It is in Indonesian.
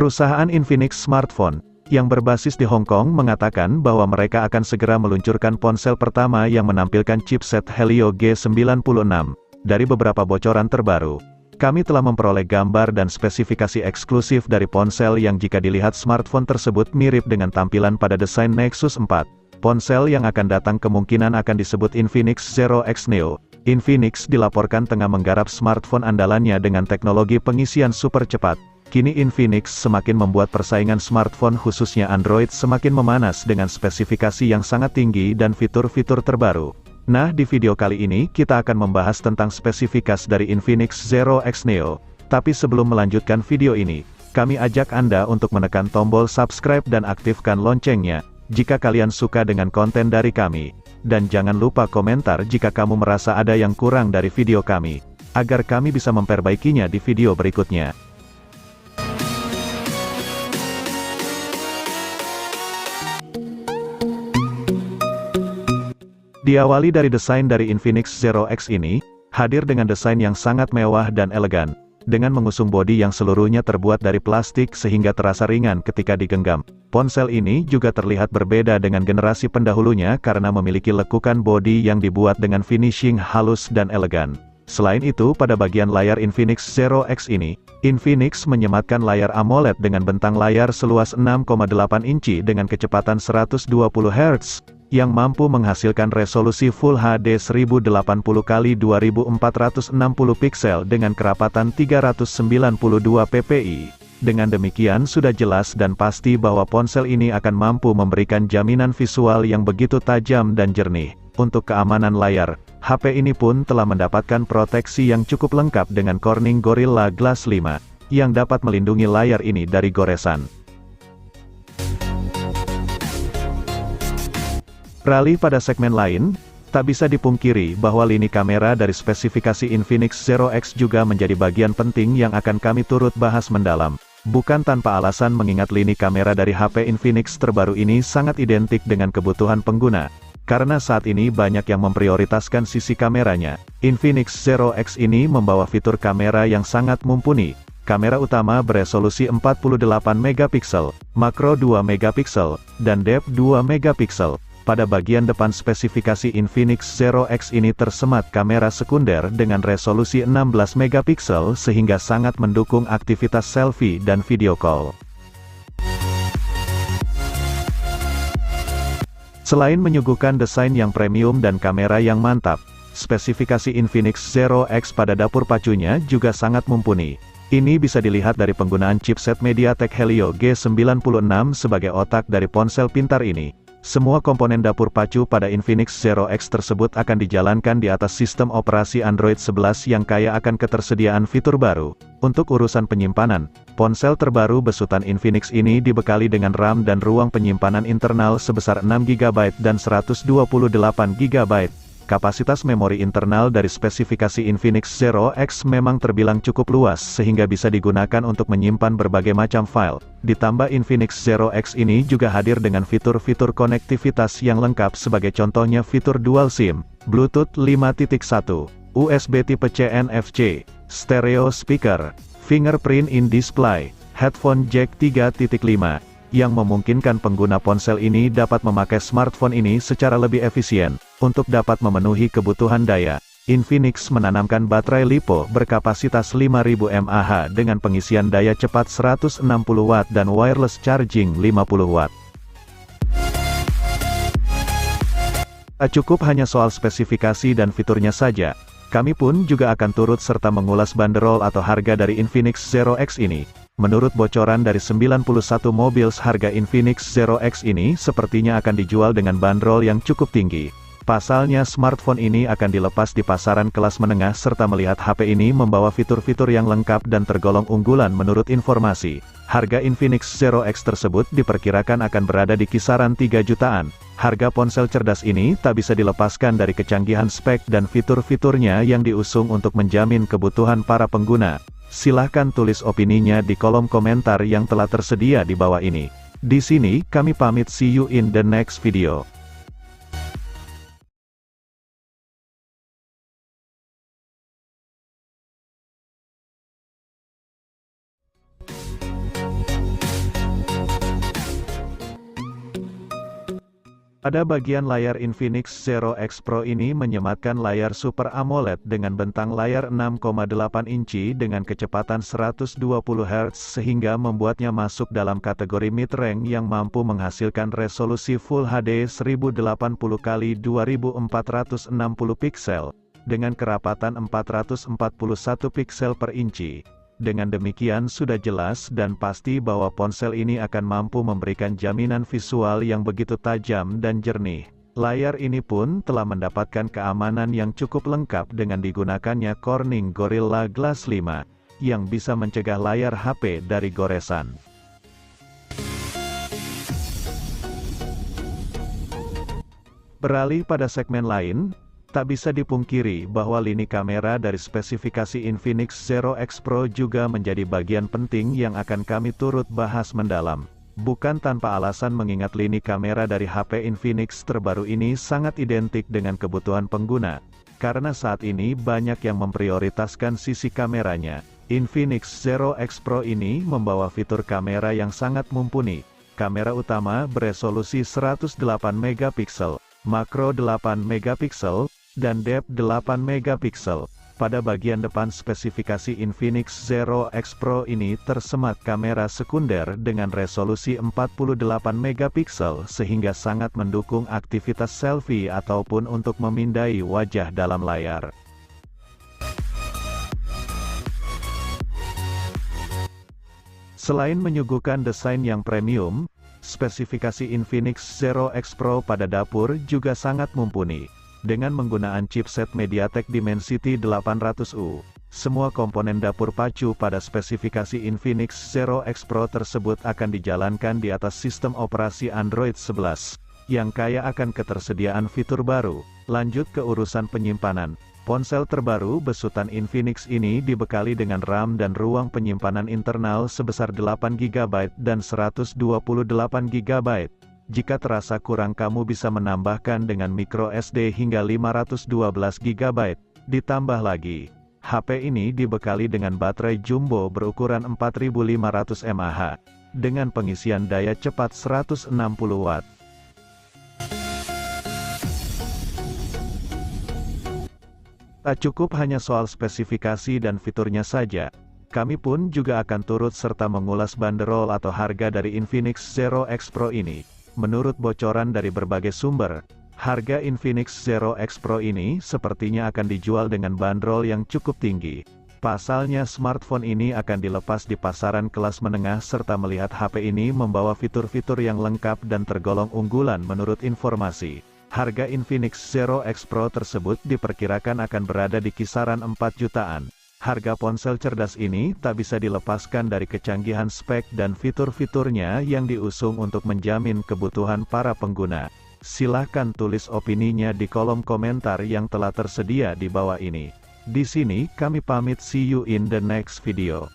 Perusahaan Infinix Smartphone, yang berbasis di Hong Kong mengatakan bahwa mereka akan segera meluncurkan ponsel pertama yang menampilkan chipset Helio G96. Dari beberapa bocoran terbaru, kami telah memperoleh gambar dan spesifikasi eksklusif dari ponsel yang jika dilihat smartphone tersebut mirip dengan tampilan pada desain Nexus 4. Ponsel yang akan datang kemungkinan akan disebut Infinix Zero X Neo. Infinix dilaporkan tengah menggarap smartphone andalannya dengan teknologi pengisian super cepat. Kini Infinix semakin membuat persaingan smartphone khususnya Android semakin memanas dengan spesifikasi yang sangat tinggi dan fitur-fitur terbaru. Nah, di video kali ini kita akan membahas tentang spesifikasi dari Infinix Zero X Neo. Tapi sebelum melanjutkan video ini, kami ajak Anda untuk menekan tombol subscribe dan aktifkan loncengnya, jika kalian suka dengan konten dari kami. Dan jangan lupa komentar jika kamu merasa ada yang kurang dari video kami, agar kami bisa memperbaikinya di video berikutnya. Diawali dari desain dari Infinix Zero X ini, hadir dengan desain yang sangat mewah dan elegan, dengan mengusung bodi yang seluruhnya terbuat dari plastik sehingga terasa ringan ketika digenggam. Ponsel ini juga terlihat berbeda dengan generasi pendahulunya karena memiliki lekukan bodi yang dibuat dengan finishing halus dan elegan. Selain itu, pada bagian layar Infinix Zero X ini, Infinix menyematkan layar AMOLED dengan bentang layar seluas 6,8 inci dengan kecepatan 120 Hz, yang mampu menghasilkan resolusi Full HD 1080x2460 piksel dengan kerapatan 392 ppi. Dengan demikian sudah jelas dan pasti bahwa ponsel ini akan mampu memberikan jaminan visual yang begitu tajam dan jernih. Untuk keamanan layar, HP ini pun telah mendapatkan proteksi yang cukup lengkap dengan Corning Gorilla Glass 5, yang dapat melindungi layar ini dari goresan. Beralih pada segmen lain, tak bisa dipungkiri bahwa lini kamera dari spesifikasi Infinix Zero X juga menjadi bagian penting yang akan kami turut bahas mendalam. Bukan tanpa alasan mengingat lini kamera dari HP Infinix terbaru ini sangat identik dengan kebutuhan pengguna. Karena saat ini banyak yang memprioritaskan sisi kameranya, Infinix Zero X ini membawa fitur kamera yang sangat mumpuni. Kamera utama beresolusi 48 megapiksel, makro 2 megapiksel, dan depth 2 megapiksel. Pada bagian depan spesifikasi Infinix Zero X ini tersemat kamera sekunder dengan resolusi 16 megapiksel sehingga sangat mendukung aktivitas selfie dan video call. Selain menyuguhkan desain yang premium dan kamera yang mantap, spesifikasi Infinix Zero X pada dapur pacunya juga sangat mumpuni. Ini bisa dilihat dari penggunaan chipset MediaTek Helio G96 sebagai otak dari ponsel pintar ini. Semua komponen dapur pacu pada Infinix Zero X tersebut akan dijalankan di atas sistem operasi Android 11 yang kaya akan ketersediaan fitur baru. Untuk urusan penyimpanan, ponsel terbaru besutan Infinix ini dibekali dengan RAM dan ruang penyimpanan internal sebesar 6 GB dan 128 GB. Kapasitas memori internal dari spesifikasi Infinix Zero X memang terbilang cukup luas sehingga bisa digunakan untuk menyimpan berbagai macam file. Ditambah Infinix Zero X ini juga hadir dengan fitur-fitur konektivitas yang lengkap sebagai contohnya fitur Dual SIM, Bluetooth 5.1, USB tipe C NFC, stereo speaker, fingerprint in display, headphone jack 3.5, yang memungkinkan pengguna ponsel ini dapat memakai smartphone ini secara lebih efisien. Untuk dapat memenuhi kebutuhan daya, Infinix menanamkan baterai LiPo berkapasitas 5000 mAh dengan pengisian daya cepat 160 Watt dan wireless charging 50 Watt. Tak cukup hanya soal spesifikasi dan fiturnya saja, kami pun juga akan turut serta mengulas banderol atau harga dari Infinix Zero X ini. Menurut bocoran dari 91 mobil harga Infinix Zero X ini sepertinya akan dijual dengan bandrol yang cukup tinggi. Pasalnya smartphone ini akan dilepas di pasaran kelas menengah serta melihat HP ini membawa fitur-fitur yang lengkap dan tergolong unggulan menurut informasi. Harga Infinix Zero X tersebut diperkirakan akan berada di kisaran 3 jutaan. Harga ponsel cerdas ini tak bisa dilepaskan dari kecanggihan spek dan fitur-fiturnya yang diusung untuk menjamin kebutuhan para pengguna. Silahkan tulis opininya di kolom komentar yang telah tersedia di bawah ini. Di sini kami pamit, see you in the next video. Pada bagian layar Infinix Zero X Pro ini menyematkan layar Super AMOLED dengan bentang layar 6,8 inci dengan kecepatan 120 Hz sehingga membuatnya masuk dalam kategori mid-range yang mampu menghasilkan resolusi Full HD 1080x2460 piksel, dengan kerapatan 441 piksel per inci. Dengan demikian sudah jelas dan pasti bahwa ponsel ini akan mampu memberikan jaminan visual yang begitu tajam dan jernih. Layar ini pun telah mendapatkan keamanan yang cukup lengkap dengan digunakannya Corning Gorilla Glass 5, yang bisa mencegah layar HP dari goresan. Beralih pada segmen lain, tak bisa dipungkiri bahwa lini kamera dari spesifikasi Infinix Zero X Pro juga menjadi bagian penting yang akan kami turut bahas mendalam. Bukan tanpa alasan mengingat lini kamera dari HP Infinix terbaru ini sangat identik dengan kebutuhan pengguna, karena saat ini banyak yang memprioritaskan sisi kameranya. Infinix Zero X Pro ini membawa fitur kamera yang sangat mumpuni. Kamera utama beresolusi 108 megapiksel, makro 8 megapiksel, dan depth 8 megapiksel. Pada bagian depan spesifikasi Infinix Zero X Pro ini tersemat kamera sekunder dengan resolusi 48 megapiksel sehingga sangat mendukung aktivitas selfie ataupun untuk memindai wajah dalam layar. Selain menyuguhkan desain yang premium, spesifikasi Infinix Zero X Pro pada dapur juga sangat mumpuni. Dengan menggunakan chipset MediaTek Dimensity 800U, semua komponen dapur pacu pada spesifikasi Infinix Zero X Pro tersebut akan dijalankan di atas sistem operasi Android 11, yang kaya akan ketersediaan fitur baru. Lanjut ke urusan penyimpanan. Ponsel terbaru besutan Infinix ini dibekali dengan RAM dan ruang penyimpanan internal sebesar 8GB dan 128GB. Jika terasa kurang kamu bisa menambahkan dengan micro SD hingga 512GB. Ditambah lagi, HP ini dibekali dengan baterai jumbo berukuran 4500 mAh, dengan pengisian daya cepat 160 Watt. Tak cukup hanya soal spesifikasi dan fiturnya saja, kami pun juga akan turut serta mengulas banderol atau harga dari Infinix Zero X Pro ini. Menurut bocoran dari berbagai sumber, harga Infinix Zero X Pro ini sepertinya akan dijual dengan bandrol yang cukup tinggi. Pasalnya smartphone ini akan dilepas di pasaran kelas menengah serta melihat HP ini membawa fitur-fitur yang lengkap dan tergolong unggulan menurut informasi. Harga Infinix Zero X Pro tersebut diperkirakan akan berada di kisaran 4 jutaan. Harga ponsel cerdas ini tak bisa dilepaskan dari kecanggihan spek dan fitur-fiturnya yang diusung untuk menjamin kebutuhan para pengguna. Silahkan tulis opininya di kolom komentar yang telah tersedia di bawah ini. Di sini kami pamit, see you in the next video.